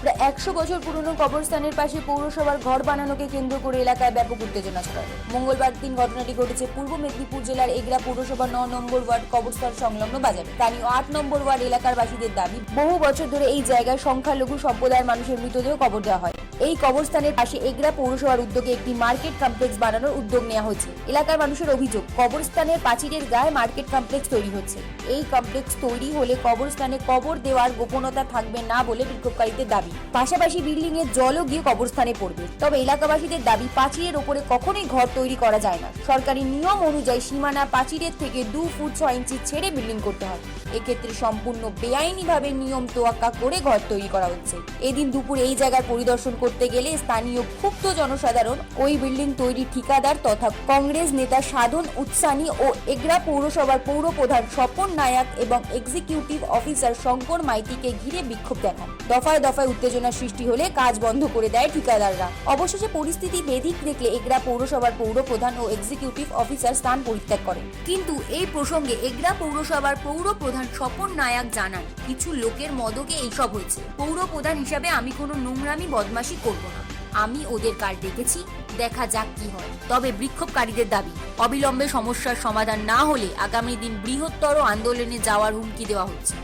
প্রায় 100 বছর পুরনো কবরস্থানের পাশে পৌরসভার ঘর বানানোকে কেন্দ্র করে এলাকায় ব্যাপক উত্তেজনা ছড়ায়। মঙ্গলবার দিন ঘটনাটি ঘটেছে পূর্ব মেদিনীপুর জেলার এগরা পৌরসভা 9 নম্বর ওয়ার্ড কবরস্থান সংলগ্ন বাজারে। স্থানীয় 8 নম্বর ওয়ার্ড এলাকার বাসীদের দাবি, বহু বছর ধরে এই জায়গায় সংখ্যালঘু সম্প্রদায়ের মানুষের মৃতদেহ কবর দেওয়া হয়। এই কবরস্থানের পাশে এগরা পৌরসভার উদ্যোগে একটি মার্কেট কমপ্লেক্স বানানোর উদ্যোগ নেওয়া হয়েছে। এলাকার মানুষের অভিযোগ, কবরস্থানের প্রাচীরের গায়ে মার্কেট কমপ্লেক্স তৈরি হচ্ছে। এই কমপ্লেক্স তৈরি হলে কবরস্থানে কবর দেওয়ার গোপনতা থাকবে না বলে বিক্ষোভকারীদের দাবি। পাশাপাশি বিল্ডিং এর জলও গিয়ে কবরস্থানে পড়বে। তবে এলাকাবাসীদের দাবি, প্রাচীরের ওপরে কখনোই ঘর তৈরি করা যায় না। সরকারি নিয়ম অনুযায়ী সীমানা প্রাচীরের থেকে 2 ফুট 6 ইঞ্চি ছেড়ে বিল্ডিং করতে হয়। এক্ষেত্রে সম্পূর্ণ বেআইনিভাবে নিয়ম তোয়াক্কা করে ঘর তৈরি করা হচ্ছে। এদিন দুপুরে এই জায়গার পরিদর্শন করতে গেলে স্থানীয় ক্ষুব্ধ জনসাধারণ ওই বিল্ডিং তৈরি ঠিকাদার তথা কংগ্রেস নেতা সাধন উৎসানি ও এগরা পৌরসভার পৌর প্রধান স্বপন নায়ক এবং এক্সিকিউটিভ অফিসার শঙ্কর মাইতিকে ঘিরে বিক্ষোভ দেখান। দফায় দফায় উত্তেজনা সৃষ্টি হলে কাজ বন্ধ করে দেয় ঠিকাদাররা। অবশেষে পরিস্থিতি বেধিক দেখলে এগরা পৌরসভার পৌর প্রধান ও এক্সিকিউটিভ অফিসার স্থান পরিত্যাগ করেন। কিন্তু এই প্রসঙ্গে এগরা পৌরসভার পৌর প্রধান স্বপন নায়ক জানান, কিছু লোকের মদকে এইসব হয়েছে। পৌর প্রধান হিসাবে আমি কোনো নোংরামি বদমাশি করব না। আমি ওদের কার্ড দেখেছি, দেখা যাক কি হয়। তবে বিক্ষোভকারীদের দাবি, অবিলম্বে সমস্যার সমাধান না হলে আগামী দিন বৃহত্তর আন্দোলনে যাওয়ার হুমকি দেওয়া হচ্ছে।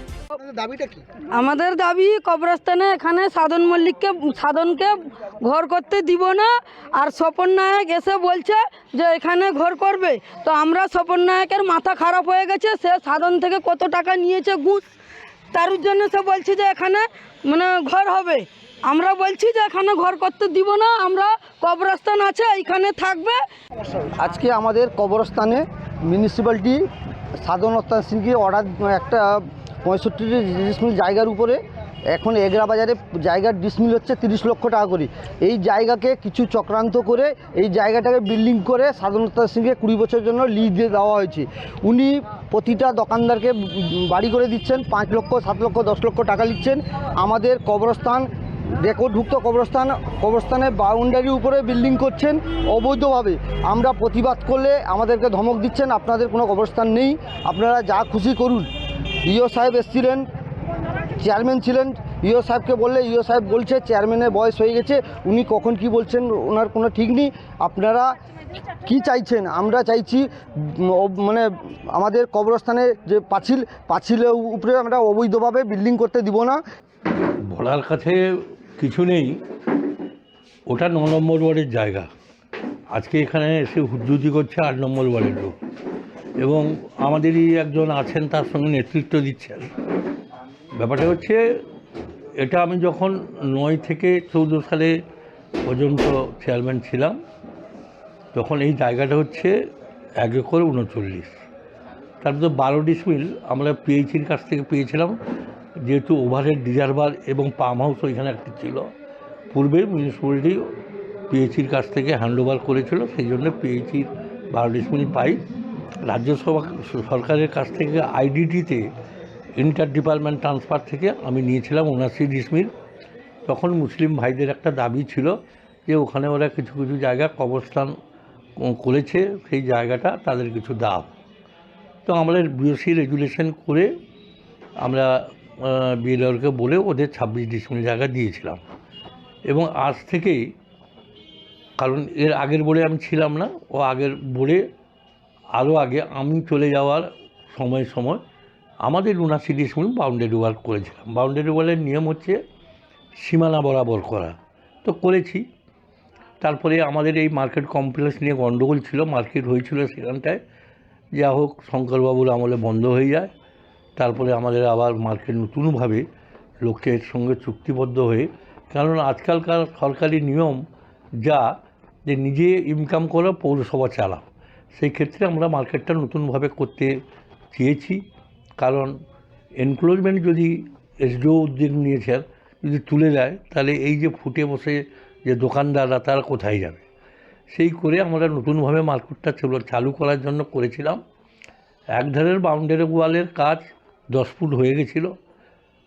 আমাদের দাবি, কবরস্থানে এখানে সাধনকে ঘর করতে দিব না। আর স্বপন নায়ক এসে বলছে যে এখানে ঘর করবে। তো আমরা স্বপন নায়কের মাথা খারাপ হয়ে গেছে, সে সাধন থেকে কত টাকা নিয়েছে ঘুষ, তার জন্য সে বলছে যে এখানে ঘর হবে। আমরা বলছি যে এখানে ঘর করতে দিব না, আমরা কবরস্থান আছে এইখানে থাকবে। আজকে আমাদের কবরস্থানে মিউনিসিপ্যালিটি সাধন সিংকে অর্ডার একটা 65 ডিসমিল জায়গার উপরে এখন এগরা বাজারে জায়গার ডিসমিল হচ্ছে 30 লক্ষ টাকা করে। এই জায়গাকে কিছু চক্রান্ত করে এই জায়গাটাকে বিল্ডিং করে সাধন সিংকে 20 বছরের জন্য লিজ দিয়ে দেওয়া হয়েছে। উনি প্রতিটা দোকানদারকে বাড়ি করে দিচ্ছেন, 5 লক্ষ 7 লক্ষ 10 লক্ষ টাকা নিচ্ছেন। আমাদের কবরস্থান রেকর্ডভুক্ত কবরস্থানের বাউন্ডারির উপরে বিল্ডিং করছেন অবৈধভাবে। আমরা প্রতিবাদ করলে আমাদেরকে ধমক দিচ্ছেন, আপনাদের কোনো কবরস্থান নেই, আপনারা যা খুশি করুন। ইও সাহেব এসেছিলেন, চেয়ারম্যান ছিলেন, ইও সাহেবকে বললে ইও সাহেব বলছে চেয়ারম্যানের বয়স হয়ে গেছে, উনি কখন কি বলছেন ওনার কোনো ঠিক নেই। আপনারা কি চাইছেন? আমরা চাইছি আমাদের কবরস্থানে যে পাঁচিলের উপরে আমরা অবৈধভাবে বিল্ডিং করতে দিব না। বলার কাছে কিছু নেই, ওটা 9 নম্বর ওয়ার্ডের জায়গা। আজকে এখানে এসে হুজ্জুতি করছে 8 নম্বর ওয়ার্ডের লোক, এবং আমাদেরই একজন আছেন তার সঙ্গে নেতৃত্ব দিচ্ছেন। ব্যাপারটা হচ্ছে, এটা আমি যখন 9 থেকে 14 সালে পর্যন্ত চেয়ারম্যান ছিলাম, তখন এই জায়গাটা হচ্ছে 1 একর 39, তারপরে 12 ডিসমিল আমরা পিএইচির কাছ থেকে পেয়েছিলাম, যেহেতু ওভারহেড রিজার্ভার এবং পাম্প হাউস ওইখানে একটা ছিল। পূর্বে মিউনিসিপ্যালিটি পিএইচির কাছ থেকে হ্যান্ডওভার করেছিল, সেই জন্য পিএইচির 12 ডিসমিল পাই। রাজ্য সরকারের কাছ থেকে আইডিটিতে ইন্টার ডিপার্টমেন্ট ট্রান্সফার থেকে আমি নিয়েছিলাম 79 ডিসমিল। তখন মুসলিম ভাইদের একটা দাবি ছিল যে ওখানে ওরা কিছু কিছু জায়গা কবরস্থান করেছে, সেই জায়গাটা তাদের কিছু দাও। তো আমাদের বিওসি রেগুলেশন করে আমরা বিএলআরকে বলে ওদের 26 ডিসমিল জায়গা দিয়েছিলাম। এবং আজ থেকেই, কারণ এর আগের বোর্ডে আমি ছিলাম না, ও আগের বোর্ডে আরও আগে আমি চলে যাওয়ার সময় আমাদের 79 ডিসমিল বাউন্ডারি ওয়াল করেছিলাম। বাউন্ডারি ওয়ালের নিয়ম হচ্ছে সীমানা বরাবর করা, তো করেছি। তারপরে আমাদের এই মার্কেট কমপ্লেক্স নিয়ে গণ্ডগোল ছিল, মার্কেট হয়েছিল সেখানটায়, যা হোক শঙ্করবাবুর আমলে বন্ধ হয়ে যায়। তারপরে আমাদের আবার মার্কেট নতুনভাবে লোকের সঙ্গে চুক্তিবদ্ধ হয়ে, কারণ আজকালকার সরকারি নিয়ম যা, যে নিজে ইনকাম করা পৌরসভা চালাও, সেই ক্ষেত্রে আমরা মার্কেটটা নতুনভাবে করতে চেয়েছি। কারণ এনক্লোজমেন্ট যদি এসডিও উদ্যোগ নিয়েছেন, যদি তুলে দেয়, তাহলে এই যে ফুটে বসে যে দোকানদাররা তারা কোথায় যাবে, সেই করে আমরা নতুনভাবে মার্কেটটা চালু করার জন্য করেছিলাম। একধারের বাউন্ডারি ওয়ালের কাজ 10 ফুট হয়ে গেছিলো,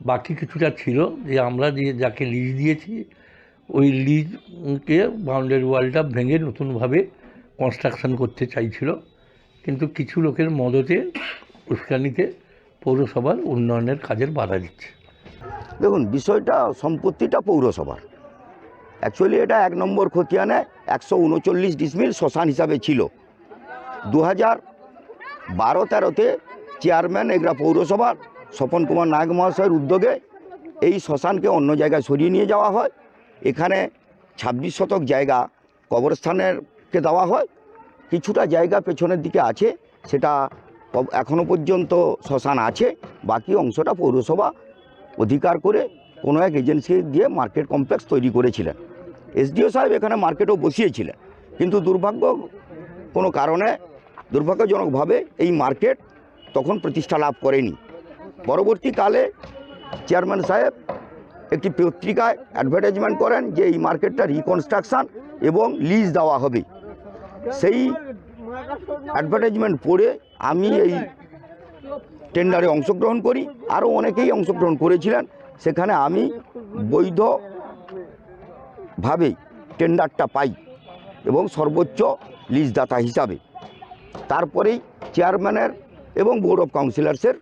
বাকি কিছুটা ছিল যে আমরা যাকে লিজ দিয়েছি ওই লিজকে বাউন্ডারি ওয়ালটা ভেঙে নতুনভাবে কনস্ট্রাকশন করতে চাইছিল, কিন্তু কিছু লোকের মদতে উস্কানিতে পৌরসভার উন্নয়নের কাজের বাধা দিচ্ছে। দেখুন, বিষয়টা সম্পত্তিটা পৌরসভার। অ্যাকচুয়ালি এটা 1 নম্বর খতিয়ানে 139 ডিসমিল শ্মশান হিসাবে ছিল। 2012-13-তে চেয়ারম্যান এগরা পৌরসভার স্বপন কুমার নায়ক মহাশয়ের উদ্যোগে এই শ্মশানকে অন্য জায়গায় সরিয়ে নিয়ে যাওয়া হয়। এখানে 26 শতক জায়গা কবরস্থানেরকে দেওয়া হয়। কিছুটা জায়গা পেছনের দিকে আছে, সেটা এখনও পর্যন্ত শ্মশান আছে। বাকি অংশটা পৌরসভা অধিকার করে কোনো এক এজেন্সি দিয়ে মার্কেট কমপ্লেক্স তৈরি করেছিলেন। এসডিও সাহেব এখানে মার্কেটও বসিয়েছিলেন, কিন্তু কোনো কারণে দুর্ভাগ্যজনকভাবে এই মার্কেট তখন প্রতিষ্ঠা লাভ করেনি। পরবর্তীকালে চেয়ারম্যান সাহেব একটি পত্রিকায় অ্যাডভার্টাইজমেন্ট করেন যে এই মার্কেটটা রিকনস্ট্রাকশন এবং লিজ দেওয়া হবে। সেই অ্যাডভার্টাইজমেন্ট পড়ে আমি এই টেন্ডারে অংশগ্রহণ করি, আরও অনেকেই অংশগ্রহণ করেছিলেন। সেখানে আমি বৈধভাবেই টেন্ডারটা পাই এবং সর্বোচ্চ লিজদাতা হিসাবে। তারপরেই চেয়ারম্যানের এবং বোর্ড অফ কাউন্সিলর্সের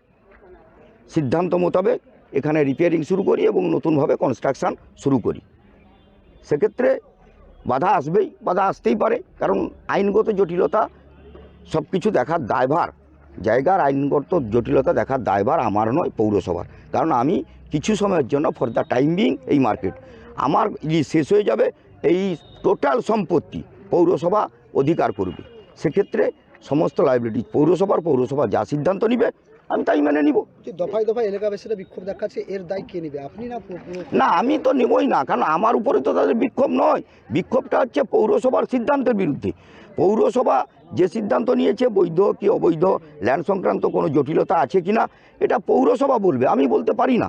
সিদ্ধান্ত মোতাবেক এখানে রিপেয়ারিং শুরু করি এবং নতুনভাবে কনস্ট্রাকশান শুরু করি। সেক্ষেত্রে বাধা আসবেই, বাধা আসতেই পারে, কারণ আইনগত জটিলতা সব কিছু দেখার দায়ভার, জায়গার আইনগত জটিলতা দেখার দায়ভার আমার নয়, পৌরসভার। কারণ আমি কিছু সময়ের জন্য ফর দ্য টাইম বিং এই মার্কেট আমার শেষ হয়ে যাবে, এই টোটাল সম্পত্তি পৌরসভা অধিকার করবে। সেক্ষেত্রে সমস্ত লাইবিলিটি পৌরসভা যা সিদ্ধান্ত নিবে আমি তাই মেনে নিব। দফায় দফায় এলাকাবাসীরা বিক্ষোভ দেখাচ্ছে, এর দায় কে নেবে, আপনি না? না, আমি তো নেবই না, কারণ আমার উপরে তো তাদের বিক্ষোভ নয়। বিক্ষোভটা হচ্ছে পৌরসভার সিদ্ধান্তের বিরুদ্ধে। পৌরসভা যে সিদ্ধান্ত নিয়েছে, বৈধ কি অবৈধ, ল্যান্ড সংক্রান্ত কোনো জটিলতা আছে কি না, এটা পৌরসভা বলবে, আমি বলতে পারি না।